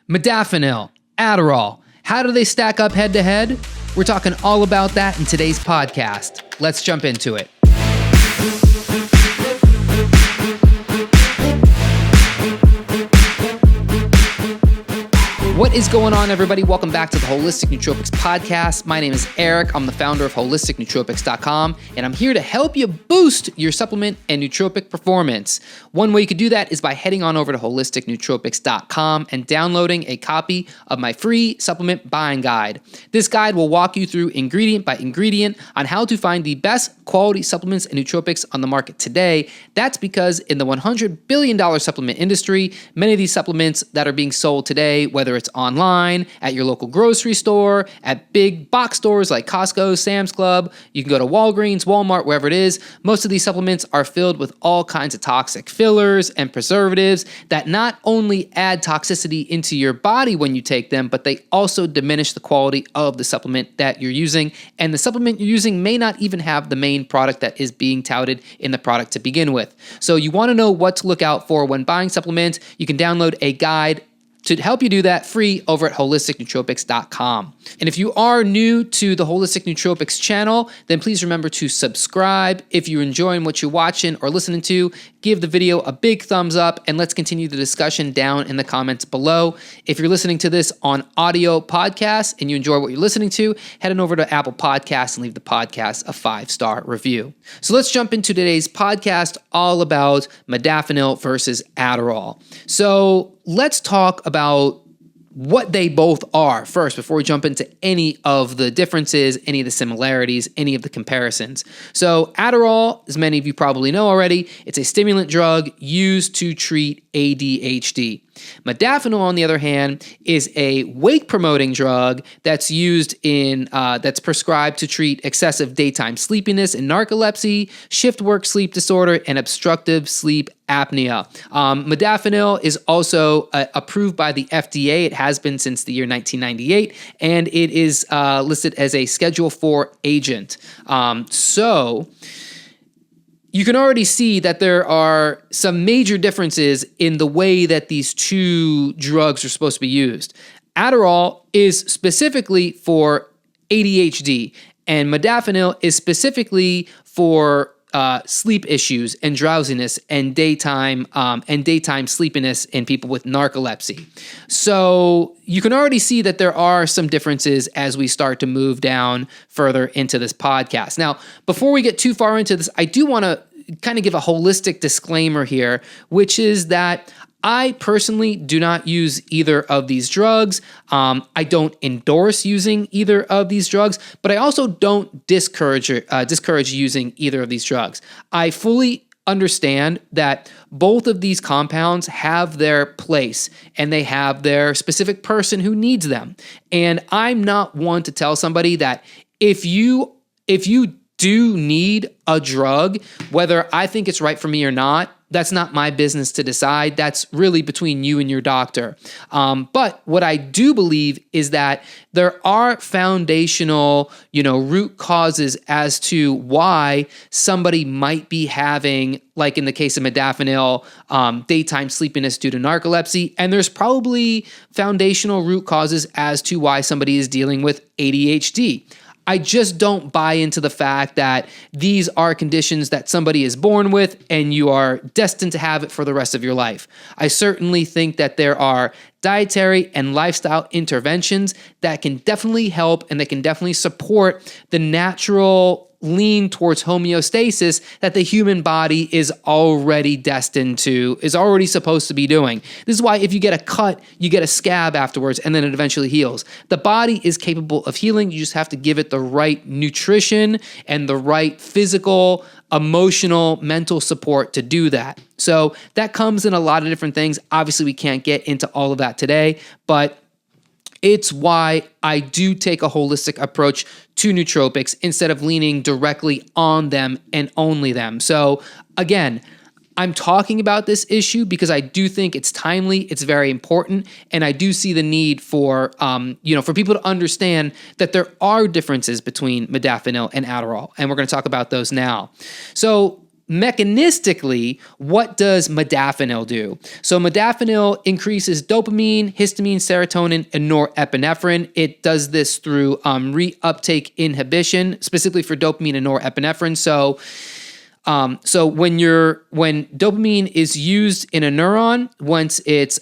Modafinil, Adderall, how do they stack up head to head? We're talking all about that in today's podcast. Let's jump into it. What is going on, everybody? Welcome back to the Holistic Nootropics podcast. My name is Eric. I'm the founder of HolisticNootropics.com, and I'm here to help you boost your supplement and nootropic performance. One way you could do that is by heading on over to HolisticNootropics.com and downloading a copy of my free supplement buying guide. This guide will walk you through ingredient by ingredient on how to find the best quality supplements and nootropics on the market today. That's because in the $100 billion supplement industry, many of these supplements that are being sold today, whether it's online, at your local grocery store, at big box stores like Costco, Sam's Club, you can go to Walgreens, Walmart, wherever it is. Most of these supplements are filled with all kinds of toxic fillers and preservatives that not only add toxicity into your body when you take them, but they also diminish the quality of the supplement that you're using. And the supplement you're using may not even have the main product that is being touted in the product to begin with. So you want to know what to look out for when buying supplements. You can download a guide to help you do that free over at HolisticNootropics.com. And if you are new to the Holistic Nootropics channel, then please remember to subscribe. If you're enjoying what you're watching or listening to, give the video a big thumbs up, and let's continue the discussion down in the comments below. If you're listening to this on audio podcast and you enjoy what you're listening to, head on over to Apple Podcasts and leave the podcast a 5-star review. So let's jump into today's podcast all about Modafinil versus Adderall. So let's talk about what they both are first before we jump into any of the differences, any of the similarities, any of the comparisons. So Adderall, as many of you probably know already, it's a stimulant drug used to treat ADHD. Modafinil, on the other hand, is a wake-promoting drug that's used in that's prescribed to treat excessive daytime sleepiness and narcolepsy, shift work sleep disorder, and obstructive sleep apnea. Modafinil is also approved by the FDA. It has been since the year 1998, and it is listed as a Schedule IV agent. So you can already see that there are some major differences in the way that these two drugs are supposed to be used. Adderall is specifically for ADHD, and Modafinil is specifically for sleep issues and drowsiness and daytime sleepiness in people with narcolepsy. So you can already see that there are some differences as we start to move down further into this podcast. Now, before we get too far into this, I do want to kind of give a holistic disclaimer here, which is that I personally do not use either of these drugs. I don't endorse using either of these drugs, but I also don't discourage using either of these drugs. I fully understand that both of these compounds have their place and they have their specific person who needs them. And I'm not one to tell somebody that if you do need a drug, whether I think it's right for me or not, that's not my business to decide. That's really between you and your doctor. But what I do believe is that there are foundational, root causes as to why somebody might be having, like in the case of Modafinil, daytime sleepiness due to narcolepsy. And there's probably foundational root causes as to why somebody is dealing with ADHD. I just don't buy into the fact that these are conditions that somebody is born with and you are destined to have it for the rest of your life. I certainly think that there are dietary and lifestyle interventions that can definitely help and that can definitely support the natural lean towards homeostasis that the human body is already supposed to be doing. This is why if you get a cut, you get a scab afterwards and then it eventually heals. The body is capable of healing. You just have to give it the right nutrition and the right physical, emotional, mental support to do that. So that comes in a lot of different things. Obviously, we can't get into all of that today, but it's why I do take a holistic approach to nootropics instead of leaning directly on them and only them. So again, I'm talking about this issue because I do think it's timely, it's very important, and I do see the need for people to understand that there are differences between Modafinil and Adderall, and we're going to talk about those now. So mechanistically, what does modafinil do? So modafinil increases dopamine, histamine, serotonin, and norepinephrine. It does this through reuptake inhibition, specifically for dopamine and norepinephrine. So when dopamine is used in a neuron, once it's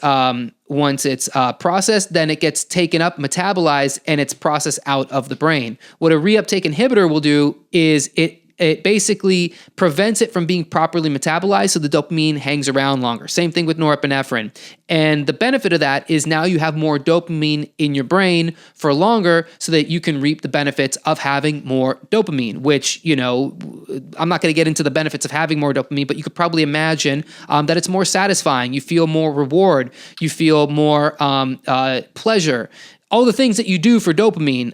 processed, then it gets taken up, metabolized, and it's processed out of the brain. What a reuptake inhibitor will do is it basically prevents it from being properly metabolized, so the dopamine hangs around longer. Same thing with norepinephrine. And the benefit of that is now you have more dopamine in your brain for longer so that you can reap the benefits of having more dopamine, which, I'm not going to get into the benefits of having more dopamine, but you could probably imagine that it's more satisfying. You feel more reward. You feel more pleasure. All the things that you do for dopamine,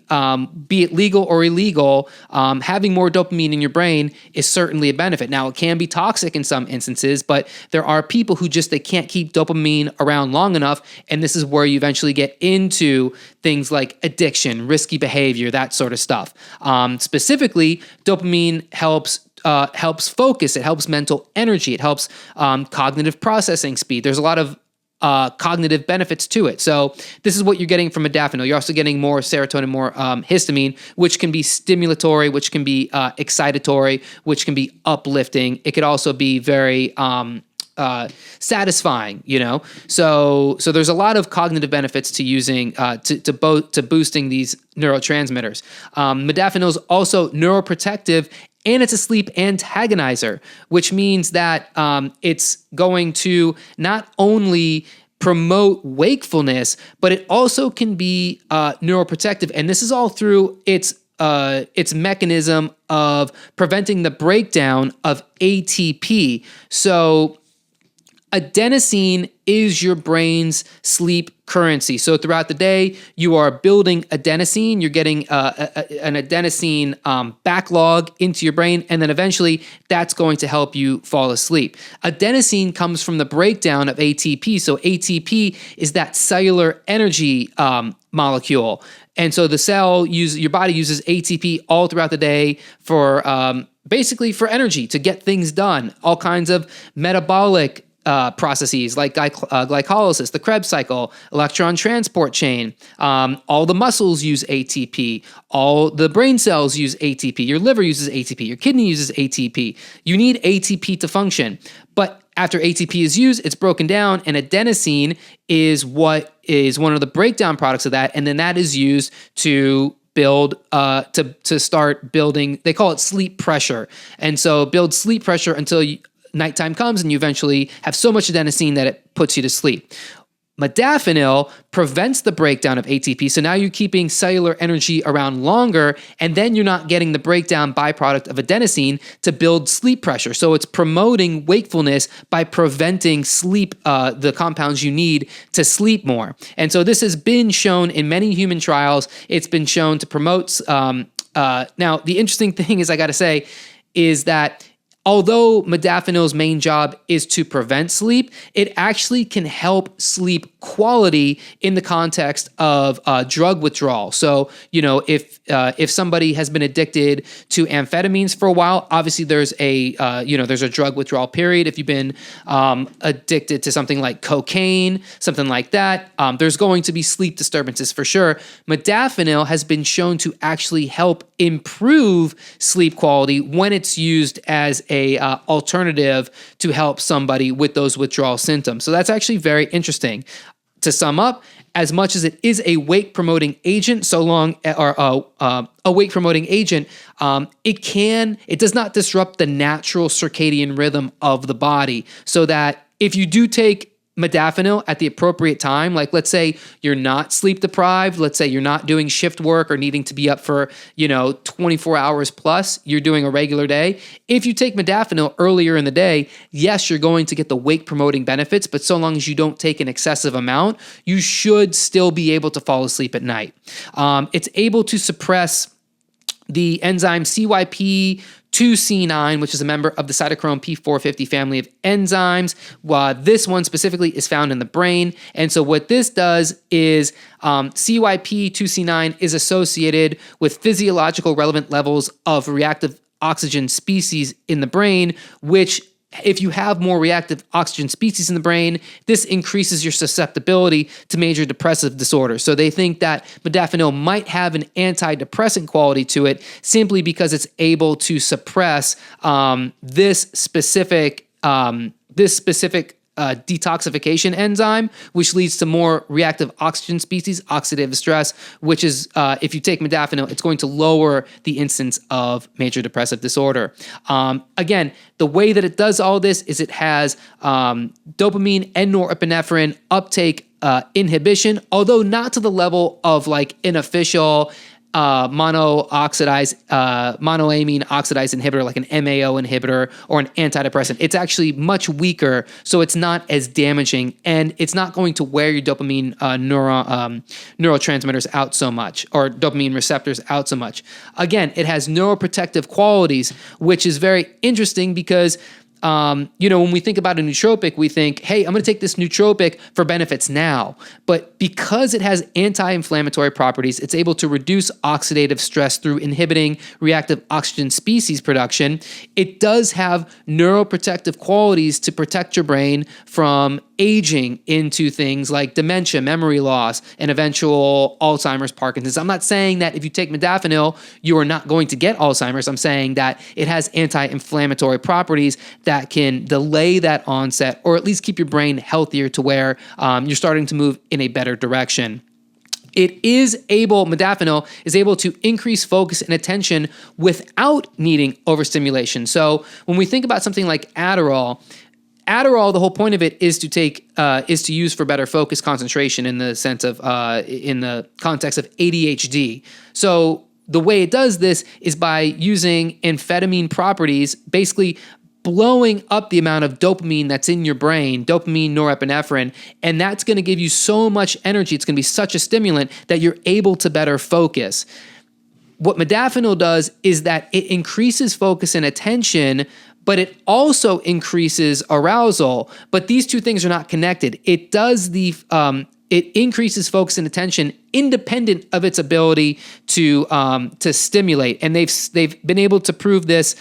be it legal or illegal, having more dopamine in your brain is certainly a benefit. Now, it can be toxic in some instances, but there are people who they can't keep dopamine around long enough, and this is where you eventually get into things like addiction, risky behavior, that sort of stuff. Specifically, dopamine helps focus, it helps mental energy, it helps cognitive processing speed. There's a lot of cognitive benefits to it. So this is what you're getting from modafinil. You're also getting more serotonin, more histamine, which can be stimulatory, which can be excitatory, which can be uplifting. It could also be very satisfying, So there's a lot of cognitive benefits to using to boosting these neurotransmitters. Modafinil is also neuroprotective, and it's a sleep antagonizer, which means that it's going to not only promote wakefulness, but it also can be neuroprotective. And this is all through its mechanism of preventing the breakdown of ATP. So adenosine is your brain's sleep currency. So throughout the day, you are building adenosine. You're getting an adenosine backlog into your brain, and then eventually that's going to help you fall asleep. Adenosine comes from the breakdown of ATP. So ATP is that cellular energy molecule. And so your body uses ATP all throughout the day for basically for energy, to get things done. All kinds of metabolic processes like glycolysis, the Krebs cycle, electron transport chain. All the muscles use ATP. All the brain cells use ATP. Your liver uses ATP. Your kidney uses ATP. You need ATP to function. But after ATP is used, it's broken down, and adenosine is what is one of the breakdown products of that, and then that is used to build to start building. They call it sleep pressure, and so build sleep pressure until nighttime comes and you eventually have so much adenosine that it puts you to sleep. Modafinil prevents the breakdown of ATP, so now you're keeping cellular energy around longer, and then you're not getting the breakdown byproduct of adenosine to build sleep pressure. So it's promoting wakefulness by preventing sleep, the compounds you need to sleep more. And so this has been shown in many human trials. It's been shown to promote. Now, the interesting thing is, I got to say, is that although modafinil's main job is to prevent sleep, it actually can help sleep quality in the context of drug withdrawal. So, if somebody has been addicted to amphetamines for a while, obviously there's a drug withdrawal period. If you've been addicted to something like cocaine, something like that, there's going to be sleep disturbances for sure. Modafinil has been shown to actually help improve sleep quality when it's used as a alternative to help somebody with those withdrawal symptoms. So that's actually very interesting. To sum up, as much as it is a wake promoting agent, a wake promoting agent, it does not disrupt the natural circadian rhythm of the body. So that if you do take modafinil at the appropriate time, like let's say you're not sleep deprived, let's say you're not doing shift work or needing to be up for 24 hours plus, you're doing a regular day. If you take modafinil earlier in the day, yes, you're going to get the wake promoting benefits, but so long as you don't take an excessive amount, you should still be able to fall asleep at night. It's able to suppress the enzyme CYP2C9, which is a member of the cytochrome P450 family of enzymes. This one specifically is found in the brain. And so what this does is CYP2C9 is associated with physiological relevant levels of reactive oxygen species in the brain, which if you have more reactive oxygen species in the brain, this increases your susceptibility to major depressive disorder. So they think that modafinil might have an antidepressant quality to it simply because it's able to suppress this specific detoxification enzyme, which leads to more reactive oxygen species, oxidative stress, which is, if you take modafinil, it's going to lower the incidence of major depressive disorder. Again, the way that it does all this is it has dopamine and norepinephrine uptake inhibition, although not to the level of like an official monoamine oxidase inhibitor like an MAO inhibitor or an antidepressant. It's actually much weaker, so it's not as damaging, and it's not going to wear your dopamine neurotransmitters out so much, or dopamine receptors out so much. Again, it has neuroprotective qualities, which is very interesting because when we think about a nootropic, we think, hey, I'm going to take this nootropic for benefits now. But because it has anti-inflammatory properties, it's able to reduce oxidative stress through inhibiting reactive oxygen species production. It does have neuroprotective qualities to protect your brain from aging into things like dementia, memory loss, and eventual Alzheimer's, Parkinson's. I'm not saying that if you take modafinil, you are not going to get Alzheimer's. I'm saying that it has anti-inflammatory properties that can delay that onset, or at least keep your brain healthier to where you're starting to move in a better direction. Modafinil is able to increase focus and attention without needing overstimulation. So when we think about something like Adderall, the whole point of it is to use for better focus concentration in the sense of in the context of ADHD. So the way it does this is by using amphetamine properties, basically blowing up the amount of dopamine that's in your brain, dopamine, norepinephrine, and that's going to give you so much energy. It's going to be such a stimulant that you're able to better focus. What modafinil does is that it increases focus and attention, but it also increases arousal. But these two things are not connected. It increases focus and attention independent of its ability to stimulate, and they've been able to prove this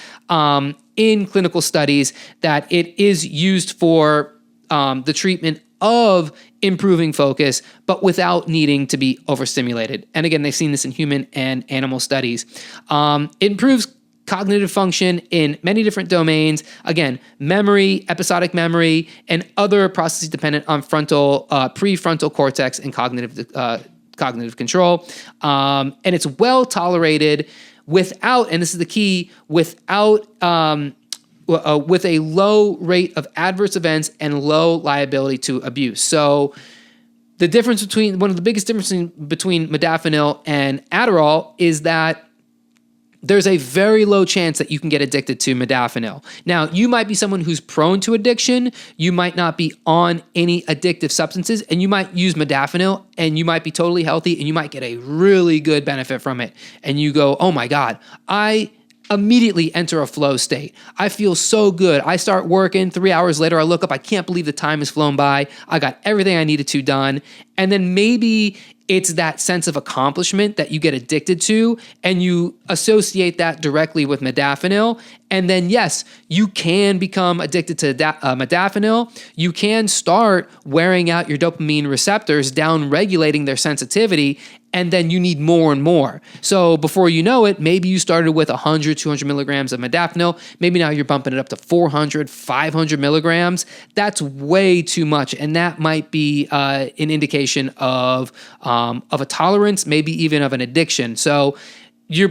in clinical studies that it is used for the treatment of improving focus, but without needing to be overstimulated. And again, they've seen this in human and animal studies. It improves cognitive function in many different domains. Again, memory, episodic memory, and other processes dependent on prefrontal cortex and cognitive control. And it's well tolerated without, and this is the key, with a low rate of adverse events and low liability to abuse. So one of the biggest differences between modafinil and Adderall is that there's a very low chance that you can get addicted to modafinil. Now, you might be someone who's prone to addiction. You might not be on any addictive substances, and you might use modafinil, and you might be totally healthy, and you might get a really good benefit from it. And you go, oh my God, I immediately enter a flow state. I feel so good. I start working. 3 hours later, I look up. I can't believe the time has flown by. I got everything I needed to done. And then maybe it's that sense of accomplishment that you get addicted to, and you associate that directly with modafinil. And then, yes, you can become addicted to modafinil. You can start wearing out your dopamine receptors, down regulating their sensitivity, and then you need more and more. So before you know it, maybe you started with 100, 200 milligrams of modafinil. Maybe now you're bumping it up to 400, 500 milligrams. That's way too much, and that might be an indication of a tolerance, maybe even of an addiction. So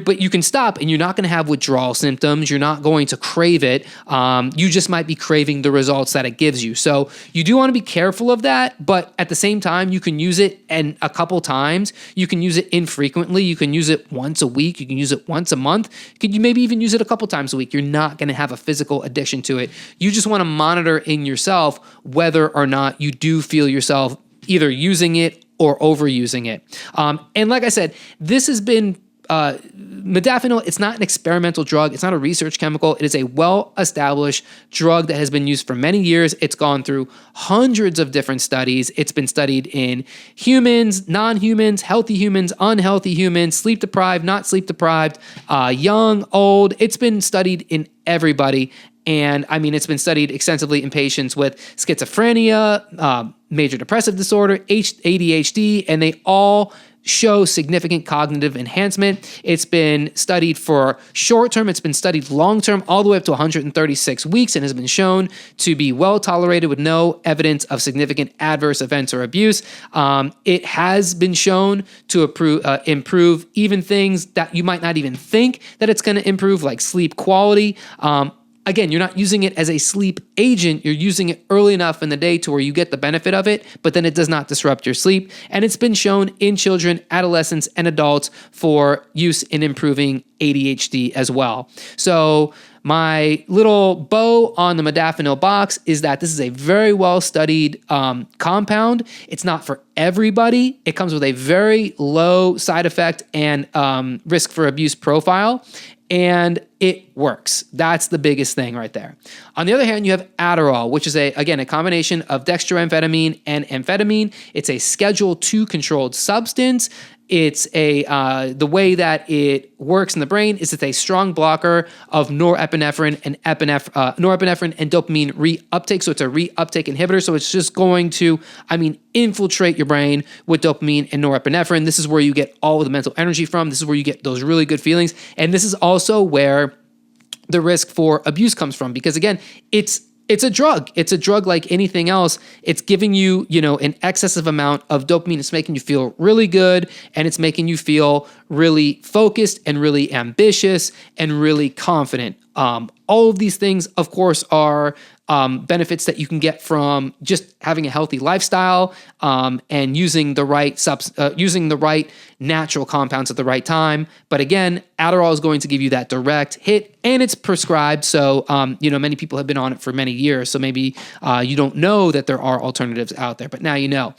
but you can stop, and you're not going to have withdrawal symptoms. You're not going to crave it. You just might be craving the results that it gives you. So you do want to be careful of that, but at the same time, you can use it a couple times. You can use it infrequently. You can use it once a week. You can use it once a month. You maybe even use it a couple times a week. You're not going to have a physical addiction to it. You just want to monitor in yourself whether or not you do feel yourself either using it or overusing it. And like I said, this has been Modafinil, it's not an experimental drug. It's not a research chemical. It is a well-established drug that has been used for many years. It's gone through hundreds of different studies. It's been studied in humans, non-humans, healthy humans, unhealthy humans, sleep-deprived, not sleep-deprived, young, old. It's been studied in everybody. And I mean, it's been studied extensively in patients with schizophrenia, major depressive disorder, ADHD, and they all show significant cognitive enhancement. It's been studied for short-term, it's been studied long-term, all the way up to 136 weeks, and has been shown to be well tolerated with no evidence of significant adverse events or abuse. It has been shown to improve even things that you might not even think that it's going to improve, like sleep quality. Again, you're not using it as a sleep agent. You're using it early enough in the day to where you get the benefit of it, but then it does not disrupt your sleep. And it's been shown in children, adolescents, and adults for use in improving ADHD as well. So my little bow on the modafinil box is that this is a very well-studied compound. It's not for everybody. It comes with a very low side effect and risk for abuse profile. And it works. That's the biggest thing right there. On the other hand, you have Adderall, which is a combination of dextroamphetamine and amphetamine. It's a Schedule II controlled substance. It's the way that it works in the brain is it's a strong blocker of norepinephrine and norepinephrine and dopamine reuptake. So it's a reuptake inhibitor. So it's just going to, infiltrate your brain with dopamine and norepinephrine. This is where you get all of the mental energy from. This is where you get those really good feelings. And this is also where the risk for abuse comes from, because again, it's a drug. It's a drug like anything else. It's giving you, an excessive amount of dopamine. It's making you feel really good, and it's making you feel really focused and really ambitious and really confident. All of these things, of course, are benefits that you can get from just having a healthy lifestyle and using the right natural compounds at the right time. But again, Adderall is going to give you that direct hit, and it's prescribed. So, many people have been on it for many years. So maybe you don't know that there are alternatives out there, but now you know.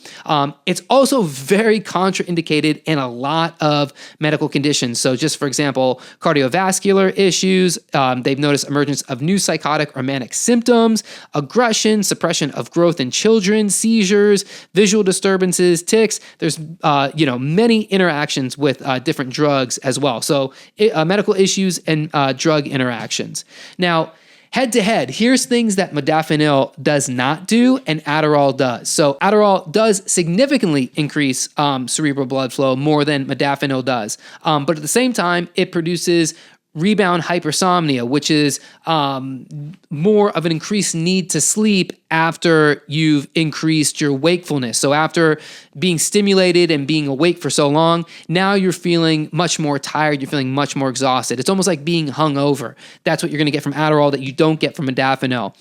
It's also very contraindicated in a lot of medical conditions. So just for example, cardiovascular issues, they've noticed emergence of new psychotic or manic symptoms, aggression, suppression of growth in children, seizures, visual disturbances, tics. There's, many interactions with different drugs as well. So medical issues and drug interactions. Now, head to head, here's things that modafinil does not do and Adderall does. So Adderall does significantly increase cerebral blood flow more than modafinil does. But at the same time, it produces rebound hypersomnia, which is more of an increased need to sleep after you've increased your wakefulness. So after being stimulated and being awake for so long, now you're feeling much more tired. You're feeling much more exhausted. It's almost like being hungover. That's what you're going to get from Adderall that you don't get from modafinil.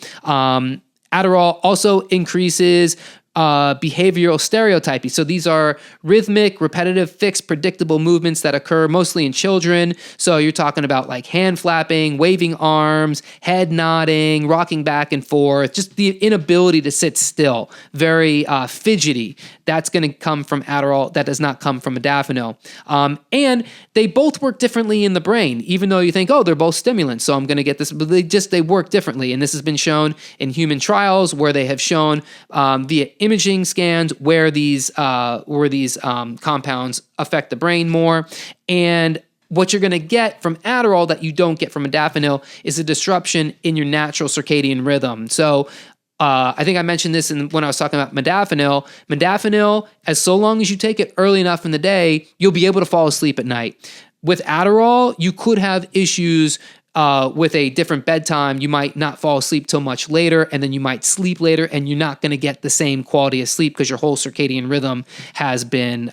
Adderall also increases behavioral stereotyping. So these are rhythmic, repetitive, fixed, predictable movements that occur mostly in children. So you're talking about like hand flapping, waving arms, head nodding, rocking back and forth, just the inability to sit still, very fidgety. That's going to come from Adderall. That does not come from modafinil. And they both work differently in the brain, even though you think, oh, they're both stimulants, so I'm going to get this, but they work differently. And this has been shown in human trials where they have shown via imaging scans where these compounds affect the brain more. And what you're going to get from Adderall that you don't get from modafinil is a disruption in your natural circadian rhythm. So I think I mentioned this when I was talking about modafinil. Modafinil, as so long as you take it early enough in the day, you'll be able to fall asleep at night. With Adderall, you could have issues with a different bedtime. You might not fall asleep till much later, and then you might sleep later, and you're not going to get the same quality of sleep because your whole circadian rhythm has been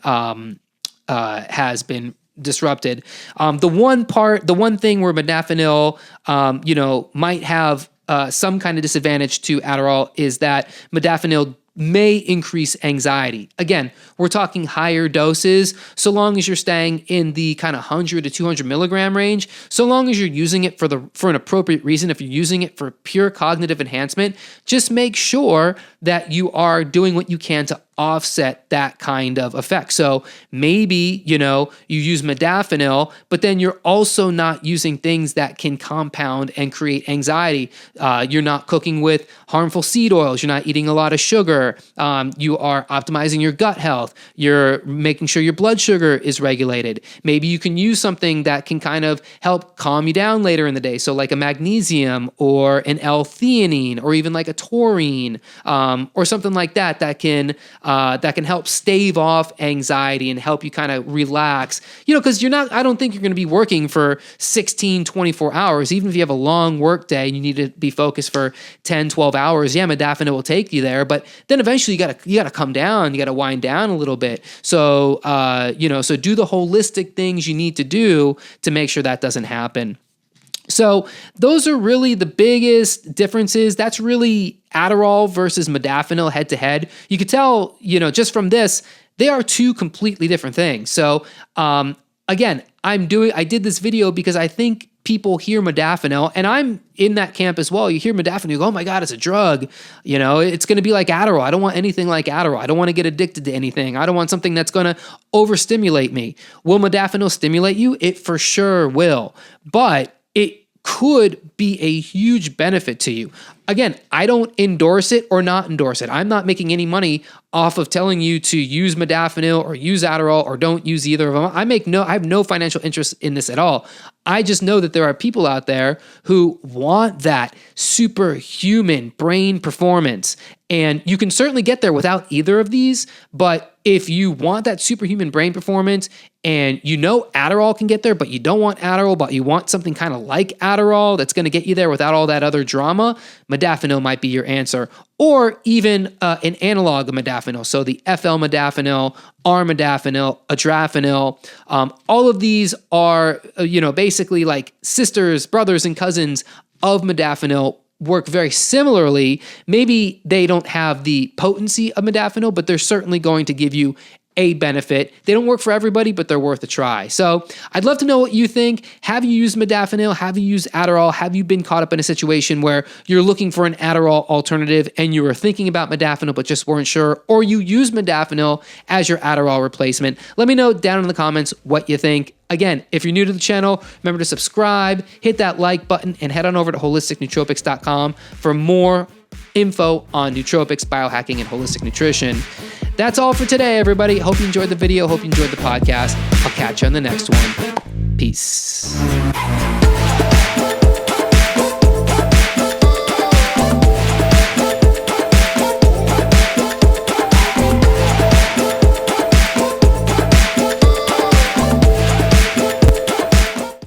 disrupted. The one thing where modafinil, might have some kind of disadvantage to Adderall is that modafinil may increase anxiety. Again, we're talking higher doses, so long as you're staying in the kind of 100 to 200 milligram range, so long as you're using it for an appropriate reason. If you're using it for pure cognitive enhancement, just make sure that you are doing what you can to offset that kind of effect. So maybe, you use modafinil, but then you're also not using things that can compound and create anxiety. You're not cooking with harmful seed oils. You're not eating a lot of sugar. You are optimizing your gut health. You're making sure your blood sugar is regulated. Maybe you can use something that can kind of help calm you down later in the day. So like a magnesium or an L-theanine or even like a taurine or something like that can help stave off anxiety and help you kind of relax. Because I don't think you're going to be working for 16, 24 hours. Even if you have a long work day and you need to be focused for 10, 12 hours, modafinil will take you there. But then eventually you got to come down. You got to wind down a little bit. So, so do the holistic things you need to do to make sure that doesn't happen. So those are really the biggest differences. That's really Adderall versus modafinil head to head. You could tell, just from this, they are two completely different things. So again, I did this video because I think people hear modafinil, and I'm in that camp as well. You hear modafinil, you go, oh my God, it's a drug. It's going to be like Adderall. I don't want anything like Adderall. I don't want to get addicted to anything. I don't want something that's going to overstimulate me. Will modafinil stimulate you? It for sure will. But it could be a huge benefit to you. Again, I don't endorse it or not endorse it. I'm not making any money off of telling you to use modafinil or use Adderall or don't use either of them. I have no financial interest in this at all. I just know that there are people out there who want that superhuman brain performance. And you can certainly get there without either of these. But if you want that superhuman brain performance and Adderall can get there, but you don't want Adderall, but you want something kind of like Adderall that's going to get you there without all that other drama, modafinil might be your answer. Or even an analog of modafinil. So the FL modafinil, R modafinil, adrafinil. All of these are, basically like sisters, brothers, and cousins of modafinil, work very similarly. Maybe they don't have the potency of modafinil, but they're certainly going to give you a benefit. They don't work for everybody, but they're worth a try. So I'd love to know what you think. Have you used modafinil? Have you used Adderall? Have you been caught up in a situation where you're looking for an Adderall alternative and you were thinking about modafinil but just weren't sure, or you use modafinil as your Adderall replacement? Let me know down in the comments what you think. Again, if you're new to the channel, remember to subscribe, hit that like button, and head on over to holisticnootropics.com for more info on nootropics, biohacking, and holistic nutrition. That's all for today, everybody. Hope you enjoyed the video. Hope you enjoyed the podcast. I'll catch you on the next one. Peace.